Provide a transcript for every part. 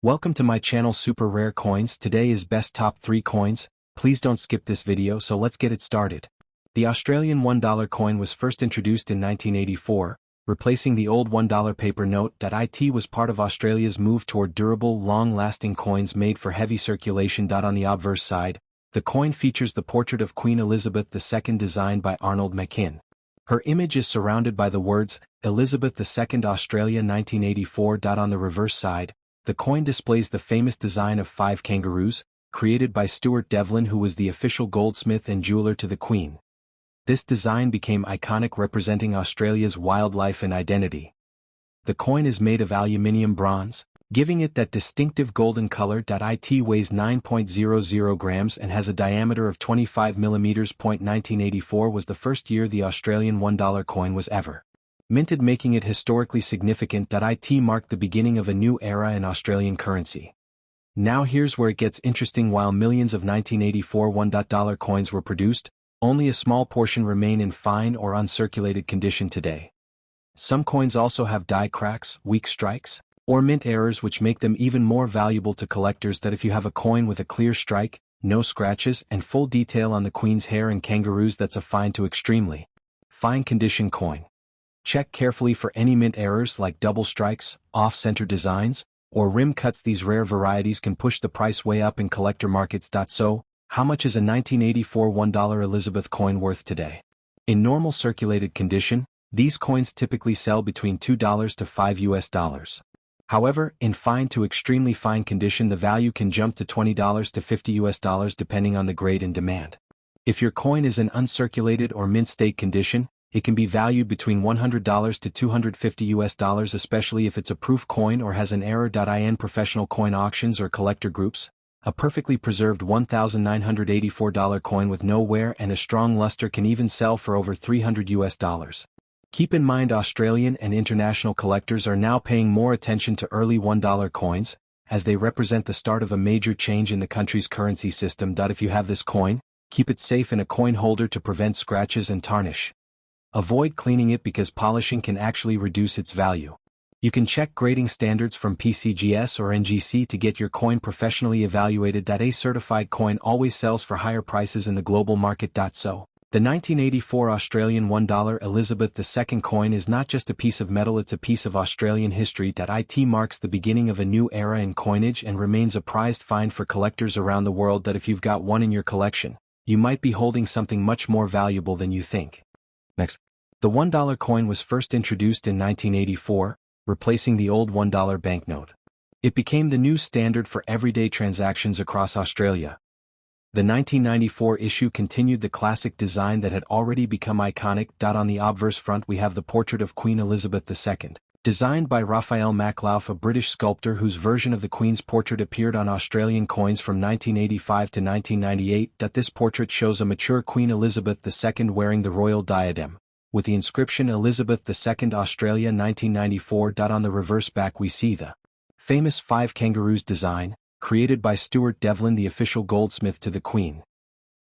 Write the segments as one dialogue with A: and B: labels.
A: Welcome to my channel Super Rare Coins. Today is best top 3 coins. Please don't skip this video, so let's get it started. The Australian $1 coin was first introduced in 1984, replacing the old $1 paper note. It was part of Australia's move toward durable, long-lasting coins made for heavy circulation. On the obverse side, the coin features the portrait of Queen Elizabeth II designed by Arnold Machin. Her image is surrounded by the words, Elizabeth II Australia 1984. On the reverse side, the coin displays the famous design of 5 kangaroos, created by Stuart Devlin, who was the official goldsmith and jeweler to the Queen. This design became iconic, representing Australia's wildlife and identity. The coin is made of aluminium bronze, giving it that distinctive golden color. It weighs 9.00 grams and has a diameter of 25 millimeters. 1984 was the first year the Australian $1 coin was ever minted, making it historically significant. It marked the beginning of a new era in Australian currency. Now here's where it gets interesting. While millions of 1984 $1 coins were produced, only a small portion remain in fine or uncirculated condition today. Some coins also have die cracks, weak strikes, or mint errors, which make them even more valuable to collectors. If you have a coin with a clear strike, no scratches, and full detail on the Queen's hair and kangaroos, that's a fine to extremely fine condition coin. Check carefully for any mint errors like double strikes, off-center designs, or rim cuts. These rare varieties can push the price way up in collector markets. So, how much is a 1984 $1 Elizabeth coin worth today? In normal circulated condition, these coins typically sell between $2 to $5. However, in fine to extremely fine condition, the value can jump to $20 to $50 depending on the grade and demand. If your coin is in uncirculated or mint state condition, it can be valued between $100 to $250, especially if it's a proof coin or has an error. In professional coin auctions or collector groups, a perfectly preserved $1,984 coin with no wear and a strong luster can even sell for over $300. Keep in mind, Australian and international collectors are now paying more attention to early $1 coins, as they represent the start of a major change in the country's currency system. If you have this coin, keep it safe in a coin holder to prevent scratches and tarnish. Avoid cleaning it because polishing can actually reduce its value. You can check grading standards from PCGS or NGC to get your coin professionally evaluated. A certified coin always sells for higher prices in the global market. So, the 1984 Australian $1 Elizabeth II coin is not just a piece of metal, it's a piece of Australian history. It marks the beginning of a new era in coinage and remains a prized find for collectors around the world. If you've got one in your collection, you might be holding something much more valuable than you think. Next. The $1 coin was first introduced in 1984, replacing the old $1 banknote. It became the new standard for everyday transactions across Australia. The 1994 issue continued the classic design that had already become iconic. On the obverse front we have the portrait of Queen Elizabeth II, designed by Raphael Maclauff, a British sculptor whose version of the Queen's portrait appeared on Australian coins from 1985 to 1998. This portrait shows a mature Queen Elizabeth II wearing the royal diadem, with the inscription Elizabeth II Australia 1994. On the reverse back we see the famous 5 kangaroos design, created by Stuart Devlin, the official goldsmith to the Queen.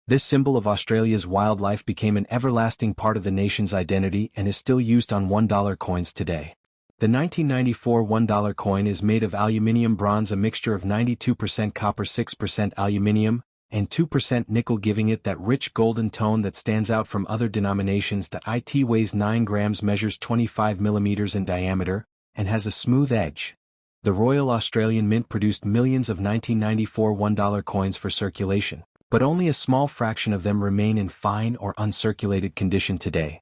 A: This symbol of Australia's wildlife became an everlasting part of the nation's identity and is still used on $1 coins today. The 1994 $1 coin is made of aluminium bronze, a mixture of 92% copper, 6% aluminium, and 2% nickel, giving it that rich golden tone that stands out from other denominations. It weighs 9 grams, measures 25 millimeters in diameter, and has a smooth edge. The Royal Australian Mint produced millions of 1994 $1 coins for circulation, but only a small fraction of them remain in fine or uncirculated condition today.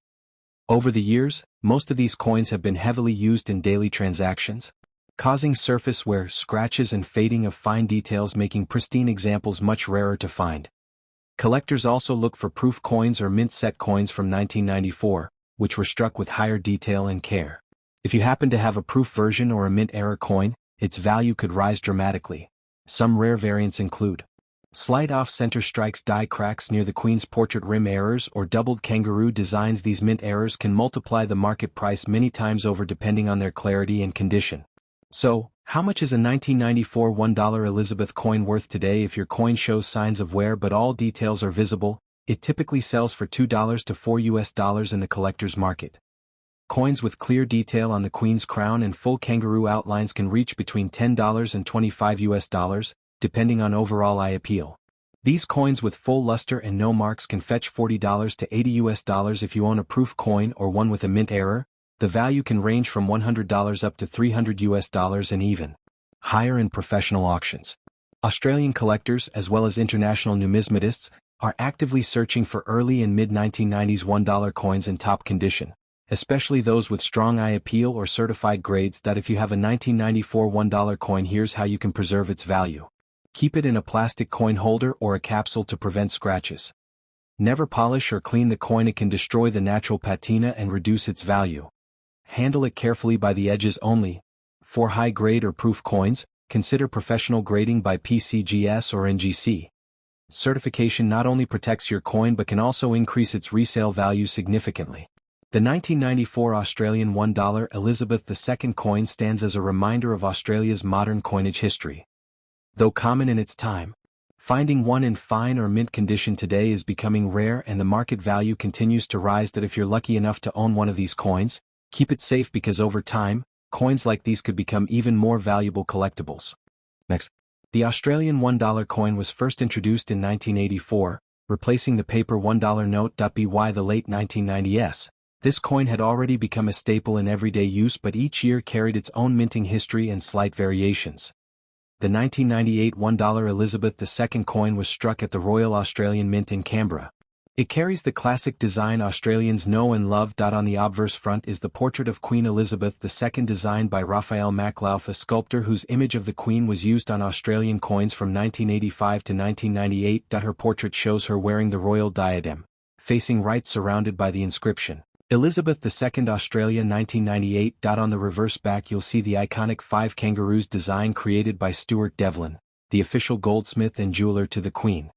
A: Over the years, most of these coins have been heavily used in daily transactions, causing surface wear, scratches, and fading of fine details, making pristine examples much rarer to find. Collectors also look for proof coins or mint set coins from 1994, which were struck with higher detail and care. If you happen to have a proof version or a mint error coin, its value could rise dramatically. Some rare variants include slight off-center strikes, die cracks near the Queen's portrait, rim errors, or doubled kangaroo designs. These mint errors can multiply the market price many times over depending on their clarity and condition. So, how much is a 1994 $1 Elizabeth coin worth today? If your coin shows signs of wear but all details are visible, it typically sells for $2 to $4 in the collector's market. Coins with clear detail on the Queen's crown and full kangaroo outlines can reach between $10 and $25, depending on overall eye appeal. These coins with full luster and no marks can fetch $40 to $80 if you own a proof coin or one with a mint error. The value can range from $100 up to $300 and even higher in professional auctions. Australian collectors, as well as international numismatists, are actively searching for early and mid-1990s $1 coins in top condition, especially those with strong eye appeal or certified grades. If you have a 1994 $1 coin, here's how you can preserve its value. Keep it in a plastic coin holder or a capsule to prevent scratches. Never polish or clean the coin, it can destroy the natural patina and reduce its value. Handle it carefully by the edges only. For high-grade or proof coins, consider professional grading by PCGS or NGC. Certification not only protects your coin but can also increase its resale value significantly. The 1994 Australian $1 Elizabeth II coin stands as a reminder of Australia's modern coinage history. Though common in its time, finding one in fine or mint condition today is becoming rare, and the market value continues to rise. If you're lucky enough to own one of these coins, keep it safe, because over time, coins like these could become even more valuable collectibles. Next. The Australian $1 coin was first introduced in 1984, replacing the paper $1 note. By the late 1990s, this coin had already become a staple in everyday use, but each year carried its own minting history and slight variations. The 1998 $1 Elizabeth II coin was struck at the Royal Australian Mint in Canberra. It carries the classic design Australians know and love. On the obverse front is the portrait of Queen Elizabeth II designed by Raphael Maclauf, a sculptor whose image of the Queen was used on Australian coins from 1985 to 1998. Her portrait shows her wearing the royal diadem, facing right, surrounded by the inscription, Elizabeth II Australia 1998. On the reverse back you'll see the iconic 5 kangaroos design created by Stuart Devlin, the official goldsmith and jeweler to the Queen.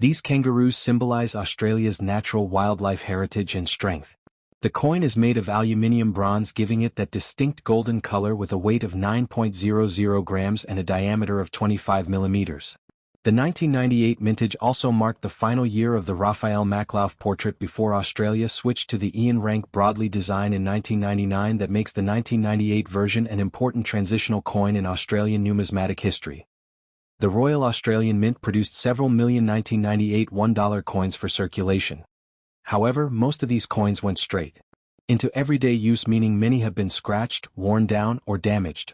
A: These kangaroos symbolize Australia's natural wildlife heritage and strength. The coin is made of aluminium bronze, giving it that distinct golden color, with a weight of 9.00 grams and a diameter of 25 millimeters. The 1998 mintage also marked the final year of the Raphael Maclauf portrait before Australia switched to the Ian Rank Broadley design in 1999. That makes the 1998 version an important transitional coin in Australian numismatic history. The Royal Australian Mint produced several million 1998 $1 coins for circulation. However, most of these coins went straight into everyday use, meaning many have been scratched, worn down, or damaged.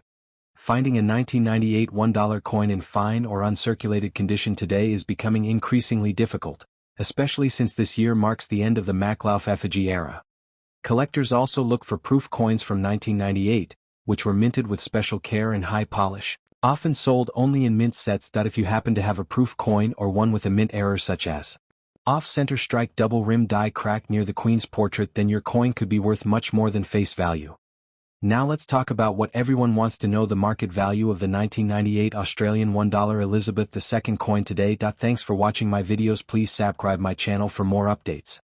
A: Finding a 1998 $1 coin in fine or uncirculated condition today is becoming increasingly difficult, especially since this year marks the end of the Maclauf effigy era. Collectors also look for proof coins from 1998, which were minted with special care and high polish, often sold only in mint sets. If you happen to have a proof coin or one with a mint error such as off-center strike, double rim die crack near the Queen's portrait, then your coin could be worth much more than face value. Now let's talk about what everyone wants to know: the market value of the 1998 Australian $1 Elizabeth II coin today. Thanks for watching my videos. Please subscribe my channel for more updates.